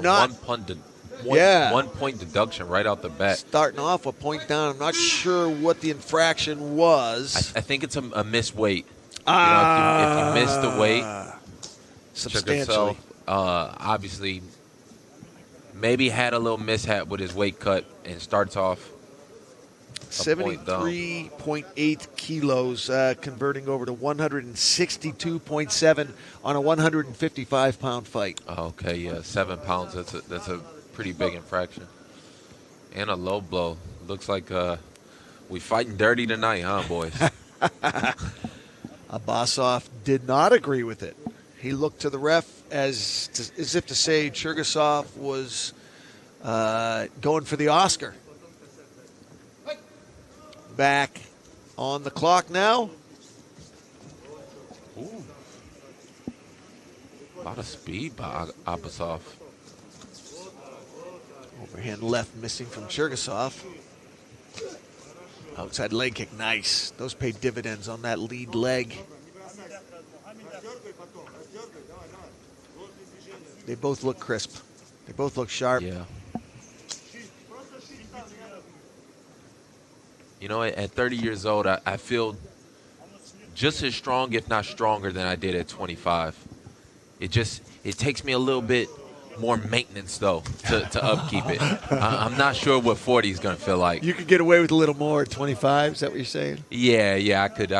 and not. 1 point deduction right out the bat. Starting off a point down. I'm not sure what the infraction was. I think it's a missed weight. If you miss the weight, substantially. Obviously, maybe had a little mishap with his weight cut and starts off 73.8 kilos, converting over to 162.7 on a 155-pound fight. Okay, yeah, 7 pounds. That's a pretty big infraction. And a low blow. Looks like we fighting dirty tonight, huh, boys? Abasov did not agree with it. He looked to the ref as if to say Chergesov was going for the Oscar. Back on the clock now. Ooh. A lot of speed by Abasov. Overhand left missing from Chergesov. Outside leg kick, nice. Those pay dividends on that lead leg. They both look crisp. They both look sharp. Yeah. You know, at 30 years old, I feel just as strong, if not stronger, than I did at 25. It takes me a little bit more maintenance, though, to upkeep it. I'm not sure what 40 is going to feel like. You could get away with a little more at 25. Is that what you're saying? Yeah. I could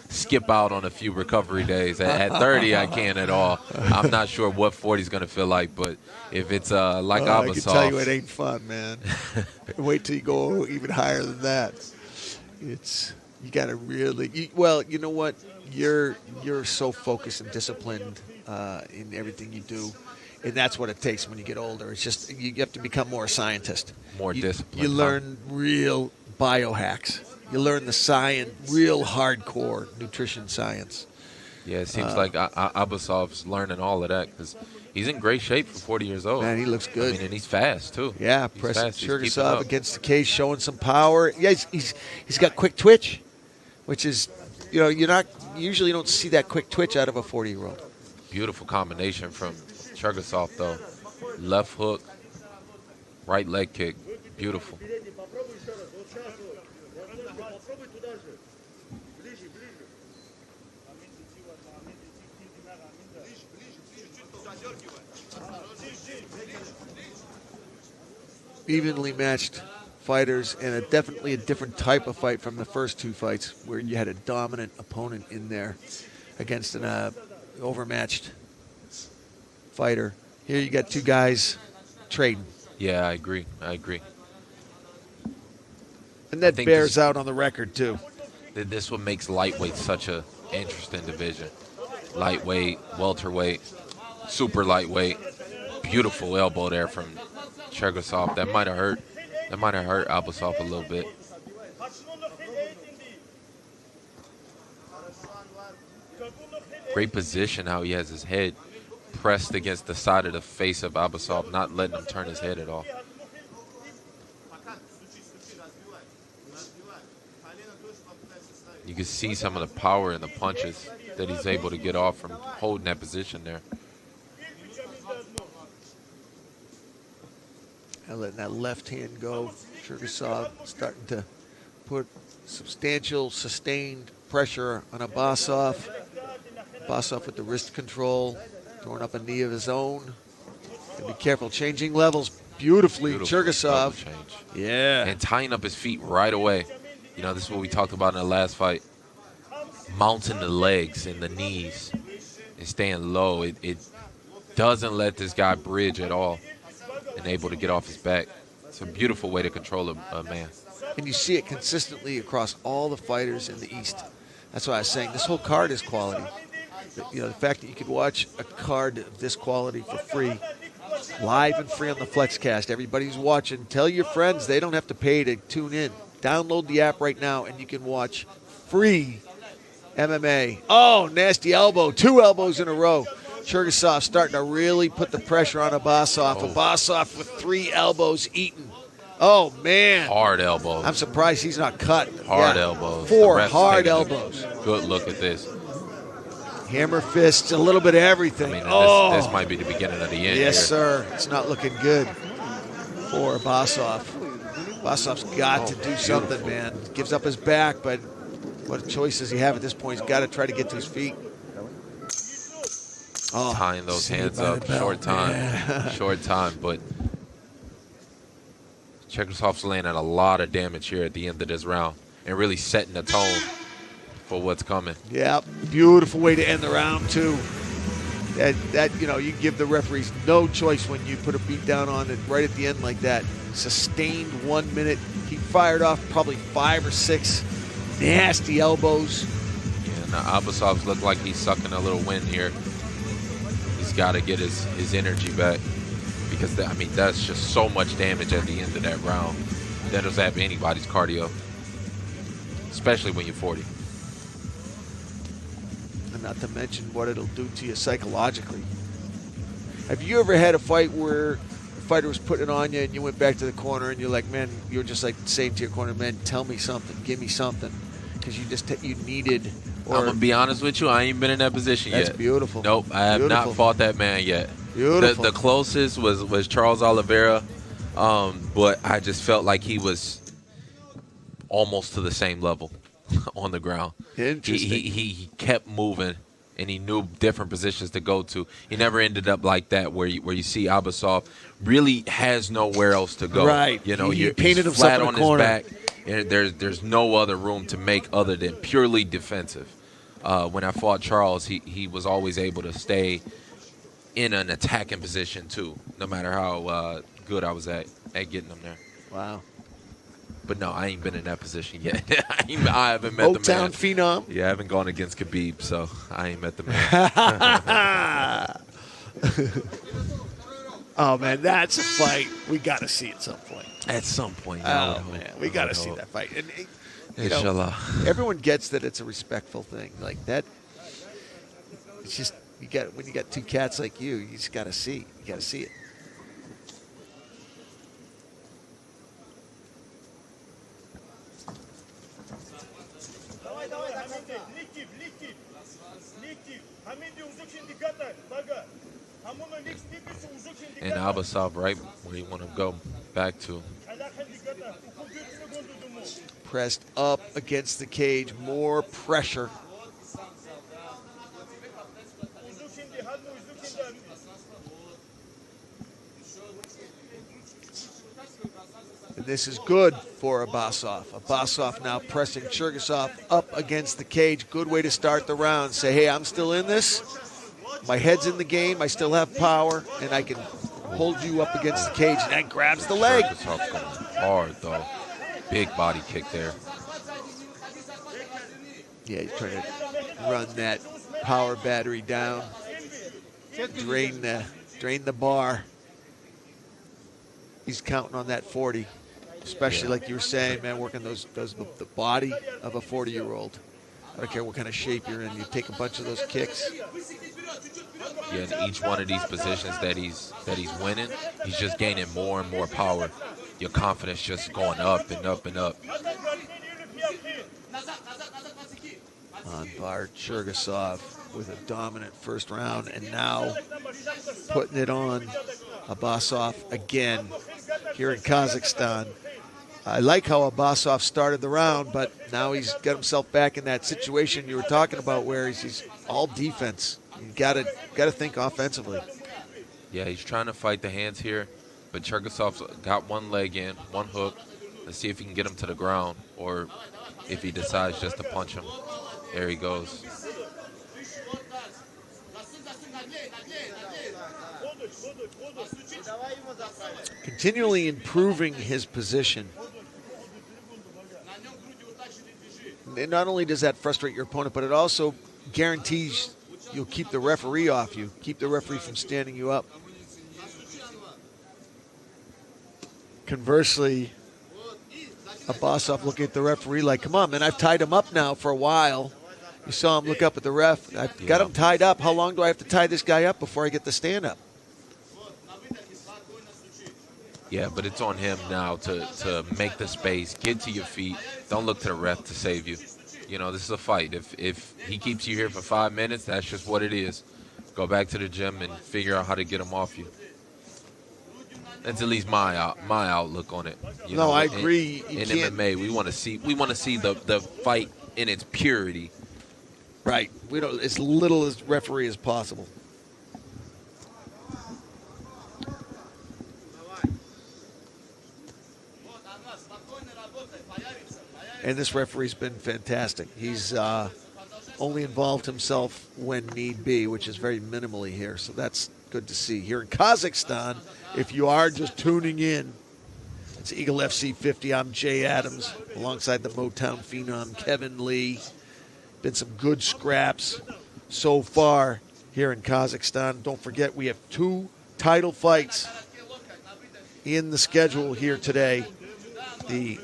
skip out on a few recovery days. At 30, I can't at all. I'm not sure what 40 is going to feel like, but if it's like Abasov, I can tell you it ain't fun, man. Wait till you go even higher than that. You got to really. Well, you know what? You're so focused and disciplined in everything you do. And that's what it takes when you get older. It's just you have to become more a scientist. More disciplined. You learn real biohacks. You learn the science, real hardcore nutrition science. Yeah, it seems like Abasov's learning all of that because he's in great shape for 40 years old. Man, he looks good. I mean, and he's fast, too. Yeah, pressing Chergesov against the cage, showing some power. Yeah, he's got quick twitch, which is, you usually don't see that quick twitch out of a 40-year-old. Beautiful combination from Chergesov, though. Left hook, right leg kick. Beautiful. Evenly matched fighters, and definitely a different type of fight from the first two fights where you had a dominant opponent in there against an overmatched fighter. Here you got two guys trading. Yeah, I agree. And that bears out on the record, too. This what makes lightweight such a interesting division. Lightweight, welterweight, super lightweight. Beautiful elbow there from Chergesov. That might have hurt Abasov a little bit. Great position how he has his head pressed against the side of the face of Abasov, not letting him turn his head at all. You can see some of the power in the punches that he's able to get off from holding that position there. And letting that left hand go. Chergesov starting to put substantial, sustained pressure on Abasov. Abasov with the wrist control, throwing up a knee of his own. Be careful, changing levels beautifully. Chergesov. Yeah. And tying up his feet right away. You know, this is what we talked about in the last fight. Mounting the legs and the knees and staying low. It doesn't let this guy bridge at all and able to get off his back. It's a beautiful way to control a man. And you see it consistently across all the fighters in the East. That's why I was saying this whole card is quality. You know, the fact that you could watch a card of this quality for free, live and free on the Flexcast. Everybody's watching. Tell your friends they don't have to pay to tune in. Download the app right now, and you can watch free MMA. Oh, nasty elbow. 2 elbows in a row. Chergesov starting to really put the pressure on Abasov. Oh. Abasov with 3 elbows eaten. Oh, man. Hard elbows. I'm surprised he's not cut. Hard elbows. 4 hard elbows. Good look at this. Hammer fists, a little bit of everything. I mean, this might be the beginning of the end. Yes, here. sir. It's not looking good for Abasov. Abasov's got to do something, man. Gives up his back, but what choice does he have at this point? He's got to try to get to his feet. Oh, tying those hands up, short time, short time. But Chergesov's laying out a lot of damage here at the end of this round and really setting the tone for what's coming. Yeah, beautiful way to end the round too. That you know, you give the referees no choice when you put a beat down on it right at the end like that. Sustained 1 minute. He fired off probably 5 or 6 nasty elbows. Yeah, now Abasov's look like he's sucking a little wind here. He's got to get his energy back because I mean that's just so much damage at the end of that round. That'll zap anybody's cardio, especially when you're 40. And not to mention what it'll do to you psychologically. Have you ever had a fight where the fighter was putting it on you and you went back to the corner and you're like, man, you're just like saying to your corner, man, tell me something, give me something, because you needed. Or, I'm gonna be honest with you, I ain't been in that position yet. That's beautiful. Nope, I have not fought that man yet. Beautiful. The closest was Charles Oliveira, but I just felt like he was almost to the same level on the ground. Interesting. He kept moving, and he knew different positions to go to. He never ended up like that where you see Abasov really has nowhere else to go. Right. You know, he painted he's himself flat in on the corner. his back. And there's no other room to make other than purely defensive. When I fought Charles, he was always able to stay in an attacking position too, no matter how good I was at getting him there. Wow. But no, I ain't been in that position yet. I haven't met the man. Old Town Phenom. Yeah, I haven't gone against Khabib, so I ain't met the man. Oh, man, that's a fight we got to see at some point. At some point. Oh, man, we got to see that fight. And, you know, Inshallah. everyone gets that it's a respectful thing. Like that, it's just, when you got two cats like you just got to see. You got to see it. And Abasov right where you want to go back to. Pressed up against the cage, more pressure. And this is good for Abasov. Abasov now pressing Chergesov up against the cage. Good way to start the round. Say, hey, I'm still in this. My head's in the game. I still have power, and I can hold you up against the cage. And that grabs the leg. Chergesov's going hard, though. Big body kick there. Yeah, he's trying to run that power battery down. Drain the bar. He's counting on that 40. Especially like you were saying, man, working the body of a 40-year-old. I don't care what kind of shape you're in. You take a bunch of those kicks. Yeah, in each one of these positions that he's winning, he's just gaining more and more power. Your confidence just going up and up and up. Anvar Chergesov with a dominant first round, and now putting it on Abasov again here in Kazakhstan. I like how Abasov started the round, but now he's got himself back in that situation you were talking about where he's all defense. You gotta think offensively. Yeah, he's trying to fight the hands here, but Chergesov's got one leg in, one hook. Let's see if he can get him to the ground, or if he decides just to punch him. There he goes. Continually improving his position. And not only does that frustrate your opponent, but it also guarantees you'll keep the referee off you, keep the referee from standing you up. Conversely, Abasov looking at the referee like, come on, man, I've tied him up now for a while. You saw him look up at the ref. I've got him tied up. How long do I have to tie this guy up before I get the stand up? Yeah, but it's on him now to make the space, get to your feet. Don't look to the ref to save you. this is a fight. If he keeps you here for 5 minutes, that's just what it is. Go back to the gym and figure out how to get him off you. That's at least my outlook on it. I agree. In MMA, we want to see the fight in its purity. Right. We don't as little as referee as possible. And this referee's been fantastic. He's only involved himself when need be, which is very minimally here. So that's good to see. Here in Kazakhstan, if you are just tuning in, it's Eagle FC 50. I'm Jay Adams alongside the Motown phenom Kevin Lee. Been some good scraps so far here in Kazakhstan. Don't forget, we have 2 title fights in the schedule here today. The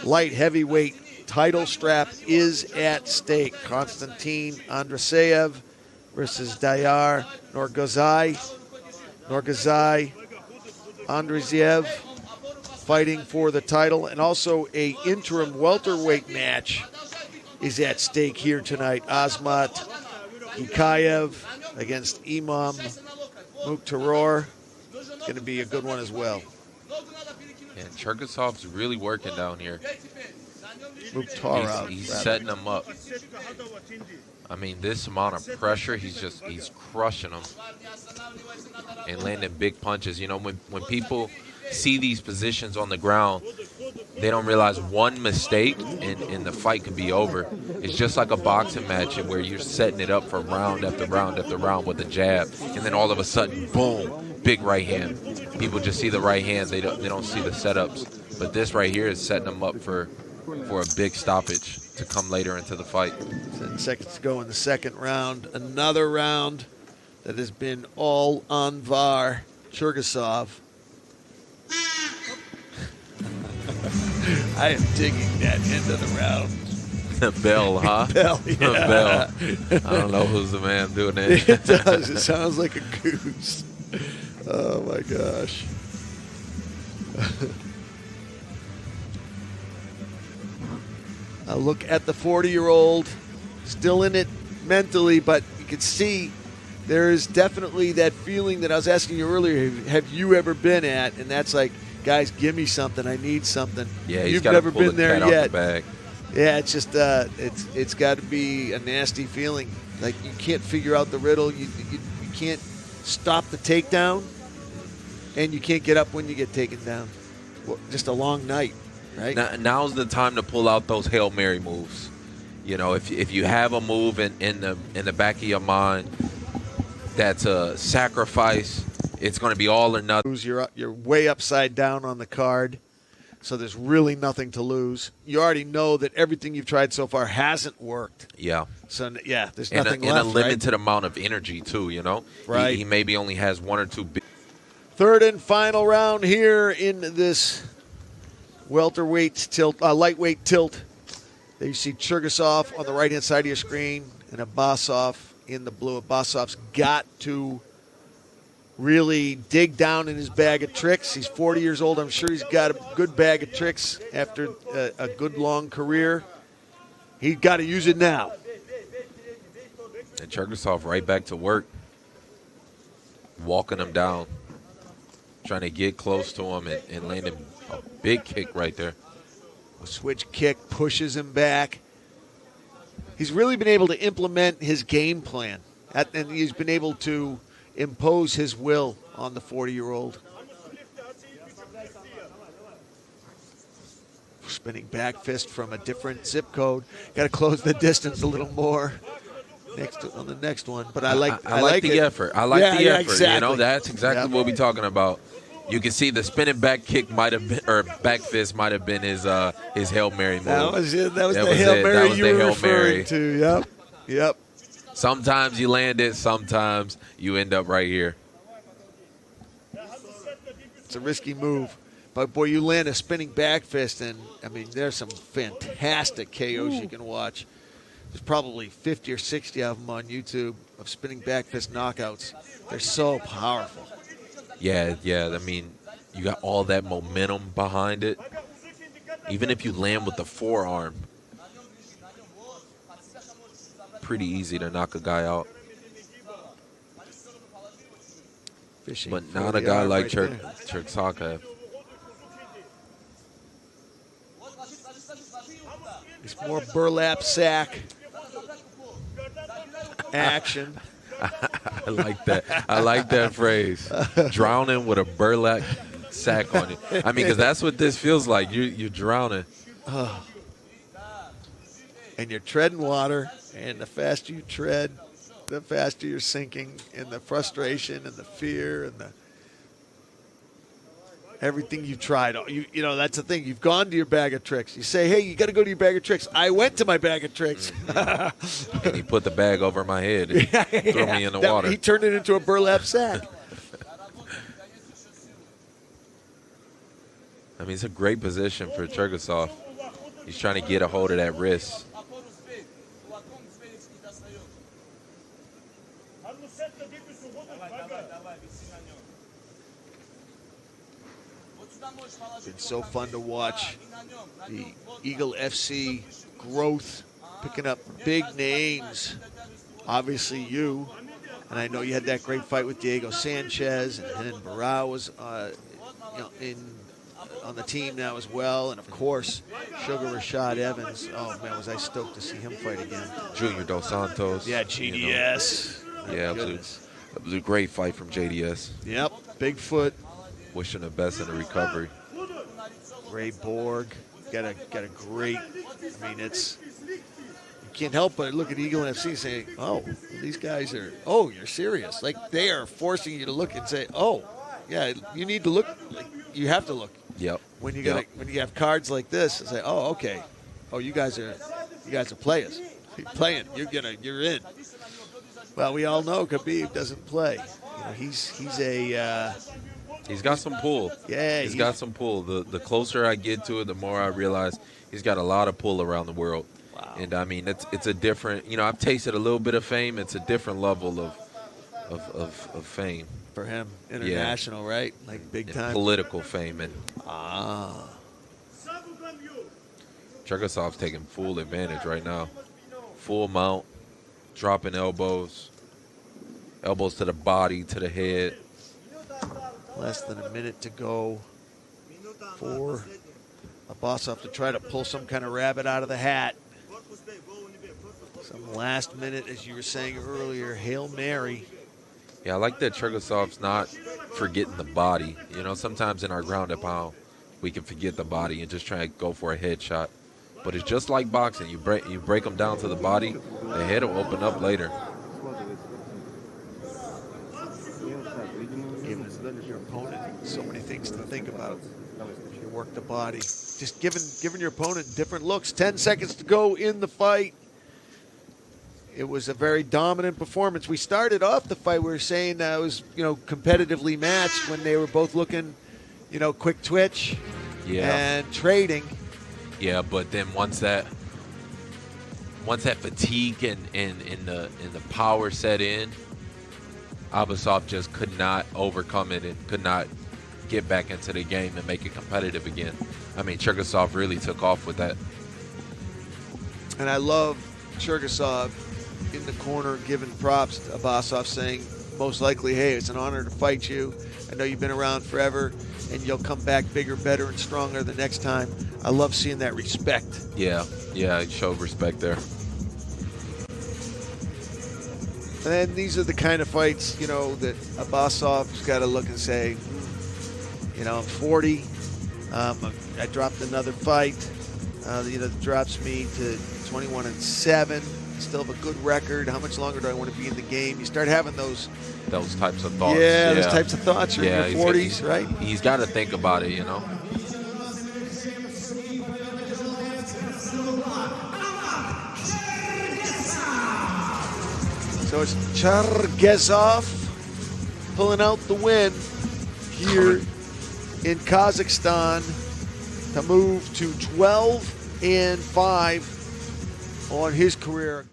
light heavyweight title strap is at stake. Konstantin Andreseyev versus Dayar Norgazai. Andreseyev fighting for the title, and also a interim welterweight match is at stake here tonight. Azmat Hikayev against Imam Mukhtaror. It's going to be a good one as well. And Chergesov's really working down here. Mukhtarov. He's setting him up. I mean, this amount of pressure, he's crushing them and landing big punches. When people see these positions on the ground, they don't realize one mistake and the fight could be over. It's just like a boxing match where you're setting it up for round after round after round with a jab, and then all of a sudden, boom, big right hand. People just see the right hand. They don't see the setups. But this right here is setting them up for a big stoppage to come later into the fight. 10 seconds to go in the second round. Another round that has been all Anvar Chergesov. I am digging that end of the round. The bell, huh? Bell, yeah. Bell. I don't know who's the man doing it. It does. It sounds like a goose. Oh, my gosh. A look at the 40-year-old. Still in it mentally, but you can see there is definitely that feeling that I was asking you earlier, have you ever been at? And that's like, guys, give me something. I need something. Yeah, you've never been there yet. The bag. Yeah, it's just it's got to be a nasty feeling. Like you can't figure out the riddle. You can't stop the takedown, and you can't get up when you get taken down. Well, just a long night, right? Now's the time to pull out those Hail Mary moves. If you have a move in the back of your mind that's a sacrifice, it's going to be all or nothing. You're way upside down on the card, so there's really nothing to lose. You already know that everything you've tried so far hasn't worked. Yeah. So, yeah, there's nothing left, and a limited amount of energy, too, Right. He maybe only has 1 or 2 big. Third and final round here in this welterweight tilt, lightweight tilt. There you see Chergesov on the right-hand side of your screen and Abasov in the blue. Abasov's got to really dig down in his bag of tricks. He's 40 years old. I'm sure he's got a good bag of tricks after a good long career. He's got to use it now. And Chergesov right back to work, walking him down, trying to get close to him and landing a big kick right there. A switch kick pushes him back. He's really been able to implement his game plan, and he's been able to impose his will on the 40-year-old. Spinning back fist from a different zip code. Got to close the distance a little more on the next one. But I like the effort. I like the effort. Exactly. That's exactly what we're talking about. You can see the spinning back kick might have been, or back fist might have been his Hail Mary move. That was the Hail Mary you were referring to. Yep. Sometimes you land it, sometimes you end up right here. It's a risky move. But, boy, you land a spinning back fist, and, I mean, there's some fantastic KOs you can watch. There's probably 50 or 60 of them on YouTube of spinning back fist knockouts. They're so powerful. Yeah. I mean, you got all that momentum behind it. Even if you land with the forearm, pretty easy to knock a guy out. Fishing But for not the a guy arm like right there. Chergesov. It's more burlap sack action. I like that. I like that phrase. Drowning with a burlap sack on it. I mean, because that's what this feels like. You're drowning. And you're treading water, and the faster you tread, the faster you're sinking, and the frustration and the fear and the everything you've tried. You know, that's the thing. You've gone to your bag of tricks. You say, hey, you got to go to your bag of tricks. I went to my bag of tricks. And he put the bag over my head and threw me in the water. He turned it into a burlap sack. I mean, it's a great position for Chergesov. He's trying to get a hold of that wrist. It's so fun to watch the Eagle FC growth, picking up big names. Obviously you, and I know you had that great fight with Diego Sanchez, and then Barao was on the team now as well, and of course Sugar Rashad Evans. Oh man, was I stoked to see him fight again. Junior Dos Santos. Yeah, GDS. Yeah, it was a great fight from JDS. Yep, Bigfoot. Wishing the best in the recovery. Ray Borg got a great. I mean, it's you can't help but look at Eagle FC and say, "Oh, these guys are. Oh, you're serious." Like they are forcing you to look and say, "Oh, yeah, you need to look. Like, you have to look." Yep. When you when you have cards like this, and say, "Oh, okay. Oh, you guys are players. You're playing. You're in." Well, we all know Khabib doesn't play. You know, he's got some pull. Yeah, he's got some pull. The closer I get to it, the more I realize he's got a lot of pull around the world. Wow. And I mean, it's a different. You know, I've tasted a little bit of fame. It's a different level of fame for him. International, right? Like big time political fame. And Chergesov's taking full advantage right now. Full mount, dropping elbows to the body, to the head. Less than a minute to go for Abasov to try to pull some kind of rabbit out of the hat. Some last minute, as you were saying earlier, Hail Mary. Yeah, I like that Chergesov's not forgetting the body. You know, sometimes in our ground and pound, we can forget the body and just try to go for a headshot. But it's just like boxing. You break them down to the body, the head will open up later. Giving your opponent so many things to think about. You work the body. Just giving your opponent different looks. 10 seconds to go in the fight. It was a very dominant performance. We started off the fight, we were saying it was, competitively matched when they were both looking, quick twitch and trading. Yeah, but then once that fatigue and the power set in, Abasov just could not overcome it and could not get back into the game and make it competitive again. I mean, Chergesov really took off with that. And I love Chergesov in the corner giving props to Abasov, saying, most likely, hey, it's an honor to fight you. I know you've been around forever, and you'll come back bigger, better, and stronger the next time. I love seeing that respect. Yeah, he showed respect there. And then these are the kind of fights, that Abasov's got to look and say, I'm 40. I dropped another fight. That drops me to 21-7. Still have a good record. How much longer do I want to be in the game? You start having those types of thoughts. Yeah, those types of thoughts. You're in your 40s, right? He's got to think about it, So it's Chergesov pulling out the win here in Kazakhstan to move to 12-5 on his career.